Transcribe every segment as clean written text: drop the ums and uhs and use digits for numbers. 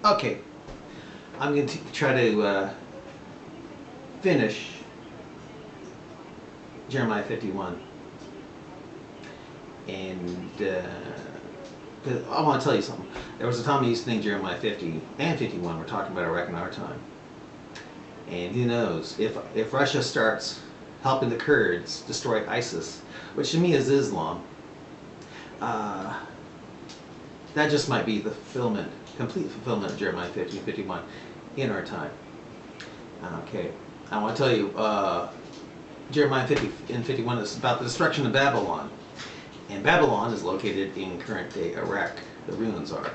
Okay, I'm going to try to finish Jeremiah 51. And I want to tell you something. There was a time I used to think Jeremiah 50 and 51 were talking about Iraq in our time. And who knows, if Russia starts helping the Kurds destroy ISIS, which to me is Islam, that just might be the fulfillment, complete fulfillment of Jeremiah 50 and 51 in our time. Okay, I want to tell you, Jeremiah 50 and 51 is about the destruction of Babylon. And Babylon is located in current-day Iraq. The ruins are.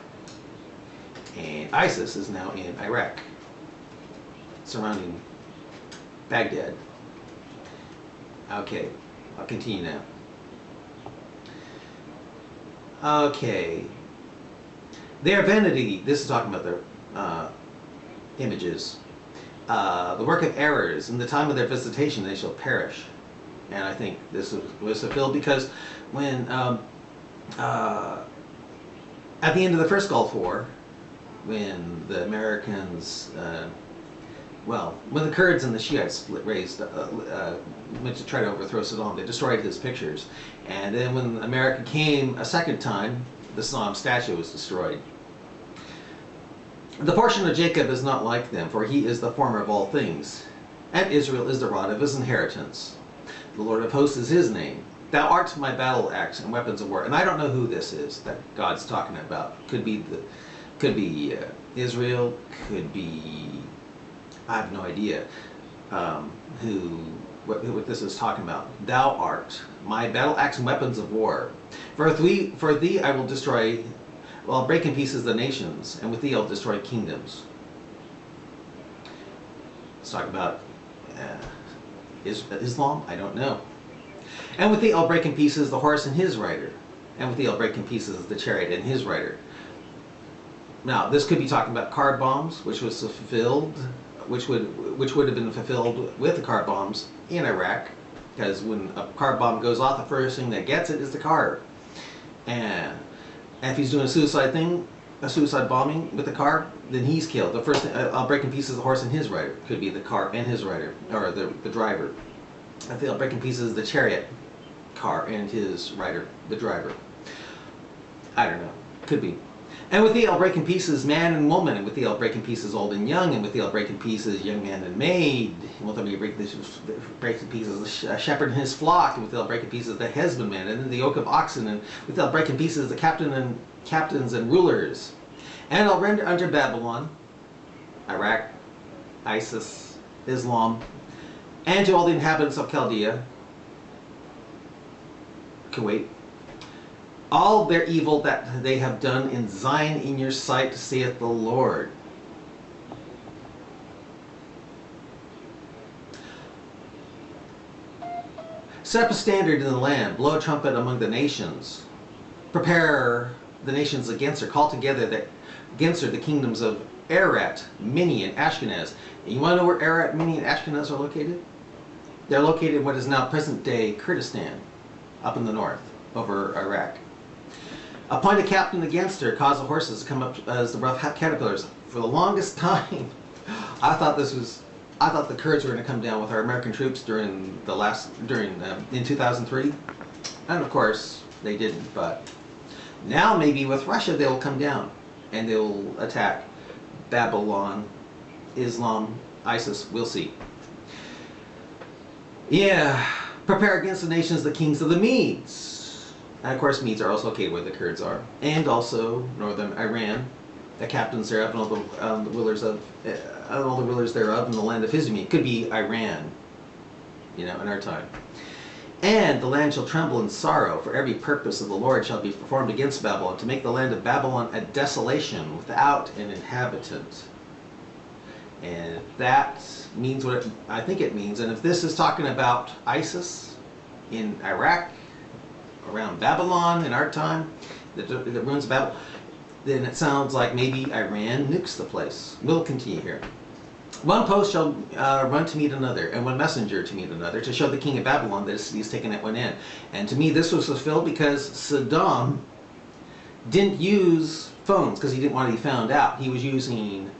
And ISIS is now in Iraq, surrounding Baghdad. Okay, I'll continue now. Okay. Their vanity, this is talking about their images. The work of errors, in the time of their visitation they shall perish. And I think this was fulfilled because when, at the end of the first Gulf War, when the Americans, when the Kurds and the Shi'ites went to try to overthrow Saddam, they destroyed his pictures. And then when America came a second time, the Saddam statue was destroyed. The portion of Jacob is not like them, for he is the former of all things, and Israel is the rod of his inheritance. The Lord of hosts is his name. Thou art my battle axe and weapons of war. And I don't know who this is that God's talking about. Could be Israel. Could be, I have no idea what this is talking about. Thou art my battle axe and weapons of war. For thee I will destroy. Well, I'll break in pieces the nations, and with thee I'll destroy kingdoms. Let's talk about Islam? I don't know. And with thee I'll break in pieces the horse and his rider. And with thee I'll break in pieces the chariot and his rider. Now, this could be talking about car bombs, which was fulfilled, which would have been fulfilled with the car bombs in Iraq, because when a car bomb goes off, the first thing that gets it is the car. And if he's doing a suicide bombing with the car, then he's killed. The first thing, I'll break in pieces the horse and his rider. Could be the car and his rider, or the driver. I think I'll break in pieces the chariot, car, and his rider, the driver. I don't know. Could be. And with thee I'll break in pieces man and woman, and with thee I'll break in pieces old and young, and with thee I'll break in pieces young man and maid, and with thee I'll break in pieces the shepherd and his flock, and with thee I'll break in pieces the husbandman, and then the yoke of oxen, and with thee I'll break in pieces the captains and rulers. And I'll render unto Babylon, Iraq, ISIS, Islam, and to all the inhabitants of Chaldea, Kuwait, all their evil that they have done in Zion in your sight, saith the Lord. Set up a standard in the land, blow a trumpet among the nations, prepare the nations against her, call together against her the kingdoms of Arat, Mini, and Ashkenaz. And you want to know where Arat, Mini, and Ashkenaz are located? They're located in what is now present-day Kurdistan, up in the north, over Iraq. Appoint a captain against her, cause the horses to come up as the rough caterpillars. For the longest time, I thought the Kurds were going to come down with our American troops in 2003, and of course they didn't. But now maybe with Russia they'll come down and they'll attack Babylon, Islam, ISIS. We'll see. Yeah, prepare against the nations the kings of the Medes. And of course, Medes are also located where the Kurds are, and also northern Iran, the captains thereof, and all the rulers thereof, in the land of his It could be Iran, in our time. And the land shall tremble in sorrow, for every purpose of the Lord shall be performed against Babylon, to make the land of Babylon a desolation without an inhabitant. And that means what I think it means. And if this is talking about ISIS in Iraq, around Babylon in our time, the ruins of Babylon, then it sounds like maybe Iran nukes the place. We'll continue here. One post shall run to meet another, and one messenger to meet another, to show the king of Babylon that his city is taken at one end. And to me this was fulfilled because Saddam didn't use phones because he didn't want to be found out. He was using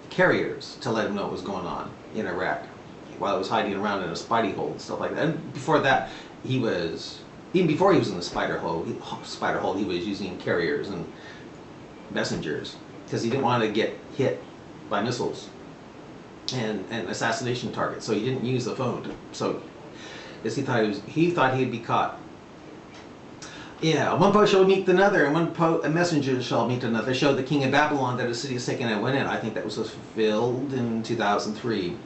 carriers to let him know what was going on in Iraq while he was hiding around in a spidey hole and stuff like that. And before that, he was, even before he was in the spider hole, he was using carriers and messengers because he didn't want to get hit by missiles and assassination targets. So he didn't use the phone. So as he thought he'd be caught. Yeah, one post shall meet another, and a messenger shall meet another. Showed the king of Babylon that a city is taken and went in. I think that was fulfilled in 2003.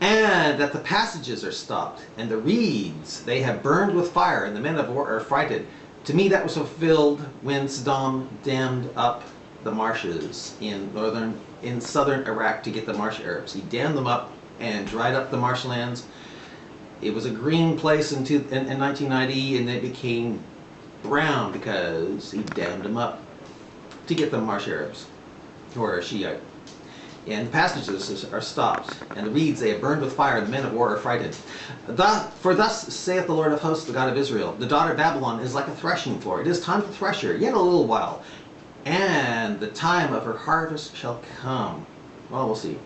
And that the passages are stopped, and the reeds they have burned with fire, and the men of war are frightened. To me, that was fulfilled when Saddam dammed up the marshes in southern Iraq to get the marsh Arabs. He dammed them up and dried up the marshlands. It was a green place in 1990, and it became brown because he dammed them up to get the marsh Arabs, who are Shiite. And the passages are stopped, and the reeds they have burned with fire, and the men of war are frightened. For thus saith the Lord of hosts, the God of Israel, the daughter of Babylon is like a threshing floor. It is time to thresh her, yet a little while, and the time of her harvest shall come. Well, we'll see.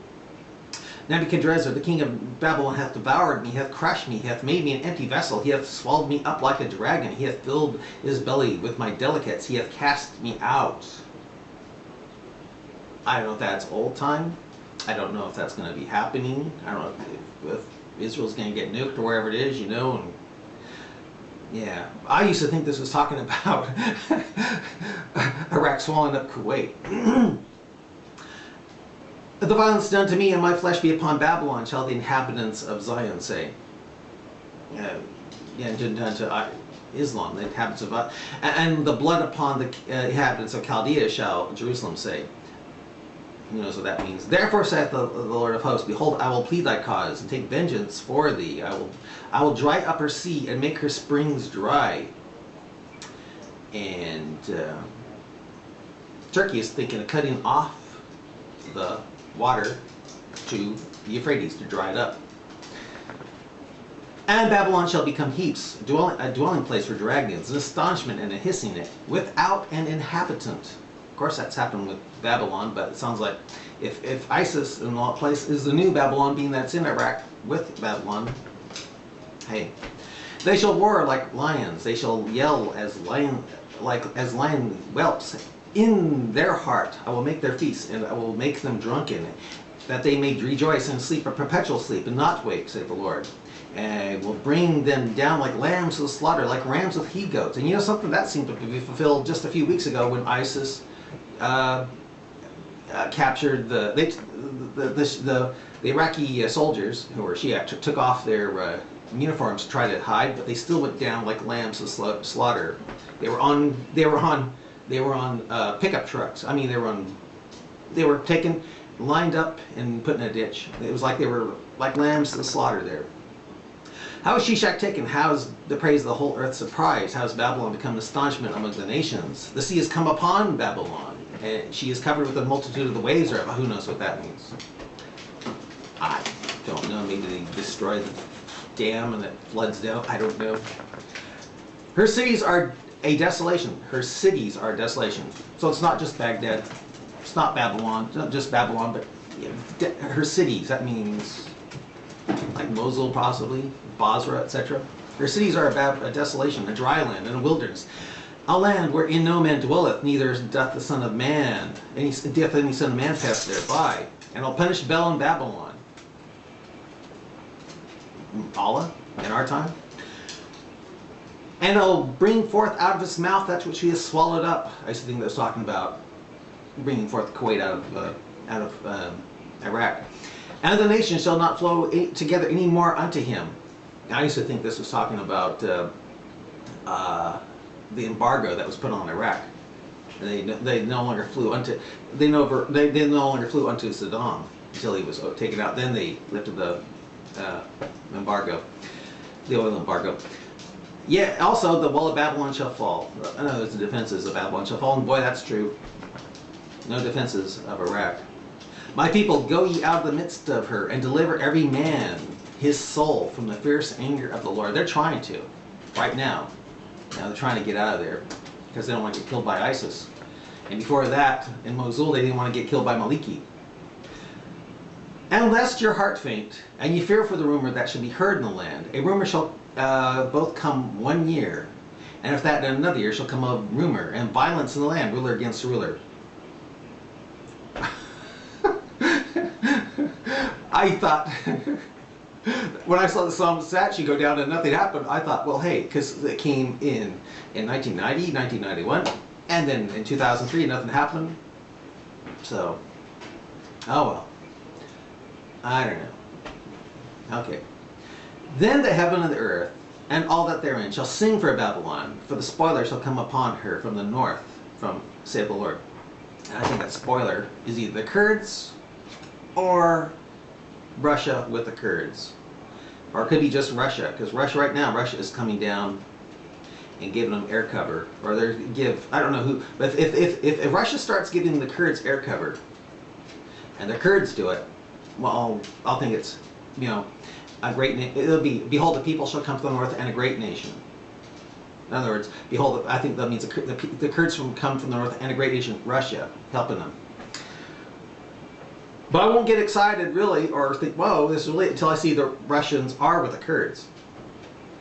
Nebuchadrezzar, the king of Babylon, hath devoured me, hath crushed me, hath made me an empty vessel. He hath swallowed me up like a dragon. He hath filled his belly with my delicates. He hath cast me out. I don't know if that's old time. I don't know if that's going to be happening. I don't know if Israel's going to get nuked or wherever it is, you know. And yeah, I used to think this was talking about Iraq swallowing up Kuwait. The violence done to me and my flesh be upon Babylon, shall the inhabitants of Zion say. Yeah, done to Islam, the inhabitants of, and the blood upon the inhabitants of Chaldea shall Jerusalem say. Who knows what that means? Therefore saith the Lord of hosts, behold, I will plead thy cause and take vengeance for thee. I will dry up her sea and make her springs dry. And Turkey is thinking of cutting off the water to the Euphrates to dry it up. And Babylon shall become heaps, a dwelling place for dragons, an astonishment and a hissing it, without an inhabitant. Of course, that's happened with Babylon, but it sounds like if ISIS in all place is the new Babylon, being that's in Iraq with Babylon, hey, they shall roar like lions, they shall yell as lion whelps. In their heart I will make their feast, and I will make them drunken, that they may rejoice and sleep a perpetual sleep, and not wake, saith the Lord. And will bring them down like lambs to the slaughter, like rams with he-goats. And you know something? That seemed to be fulfilled just a few weeks ago when ISIS captured the Iraqi soldiers who were Shiite, took off their uniforms to try to hide, but they still went down like lambs to slaughter. They were on pickup trucks. I mean, they were taken, lined up, and put in a ditch. It was like they were like lambs to the slaughter there. How is Shishak taken? How is the praise of the whole earth surprised? How has Babylon become an astonishment among the nations? The sea has come upon Babylon, and she is covered with a multitude of the waves, or who knows what that means. I don't know. Maybe they destroy the dam and it floods down. I don't know. Her cities are a desolation. Her cities are a desolation. So it's not just Baghdad. It's not Babylon. Not just Babylon, but her cities. That means like Mosul, possibly Basra, etc. Her cities are a desolation, a dry land, and a wilderness, a land wherein no man dwelleth, neither doth the Son of Man, any Son of Man pass thereby. And I'll punish Bel and Babylon. Allah, in our time. And I'll bring forth out of his mouth that which he has swallowed up. I used to think that was talking about bringing forth Kuwait out of Iraq. And the nations shall not flow together any more unto him. I used to think this was talking about the embargo that was put on Iraq. They no longer flew unto Saddam until he was taken out. Then they lifted the embargo, the oil embargo. Yeah. Also, the wall of Babylon shall fall. I know the defenses of Babylon shall fall, and boy, that's true. No defenses of Iraq. My people, go ye out of the midst of her, and deliver every man his soul from the fierce anger of the Lord. They're trying to, right now. Now they're trying to get out of there because they don't want to get killed by ISIS. And before that, in Mosul, they didn't want to get killed by Maliki. And lest your heart faint, and you fear for the rumor that should be heard in the land, a rumor shall both come 1 year, and if that in another year shall come a rumor, and violence in the land, ruler against ruler. I thought, when I saw the Psalm statue go down and nothing happened, I thought, well, hey, because it came in 1990, 1991, and then in 2003, nothing happened. So, oh well. I don't know. Okay. Then the heaven and the earth, and all that therein, shall sing for Babylon, for the spoiler shall come upon her from the north, from, saith the Lord. And I think that spoiler is either the Kurds, or Russia with the Kurds. Or it could be just Russia, because Russia right now, Russia is coming down and giving them air cover. Or they give, I don't know who, but if Russia starts giving the Kurds air cover, and the Kurds do it, well, I'll think it's, you know, a great, it'll be, behold, the people shall come from the north and a great nation. In other words, behold, I think that means the Kurds come from the north and a great nation, Russia, helping them. But I won't get excited, really, or think, whoa, this is really, until I see the Russians are with the Kurds.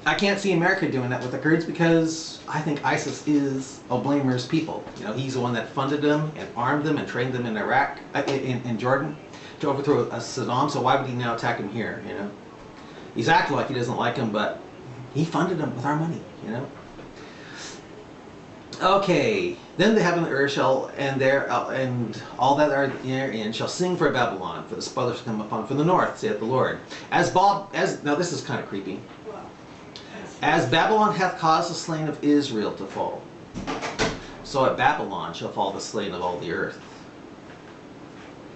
I can't see America doing that with the Kurds because I think ISIS is Oblamer's people. You know, he's the one that funded them and armed them and trained them in Iraq, in Jordan, to overthrow Saddam, so why would he now attack him here, you know? He's acting like he doesn't like him, but he funded him with our money, you know? Okay, then the heaven and the earth shall, and all that are therein shall sing for Babylon, for the spoiler shall come upon from the north, saith the Lord. Now this is kind of creepy. As Babylon hath caused the slain of Israel to fall, so at Babylon shall fall the slain of all the earth.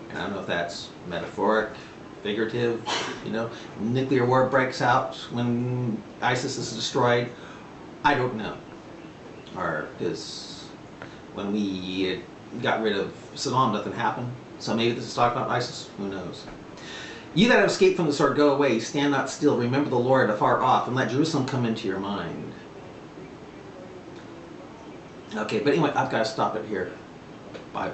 And I don't know if that's metaphoric, figurative, you know. Nuclear war breaks out when ISIS is destroyed. I don't know. Or because when we got rid of Saddam, nothing happened. So maybe this is talking about ISIS. Who knows? You that have escaped from the sword, go away. Stand not still. Remember the Lord afar off, and let Jerusalem come into your mind. Okay, but anyway, I've got to stop it here. Bye.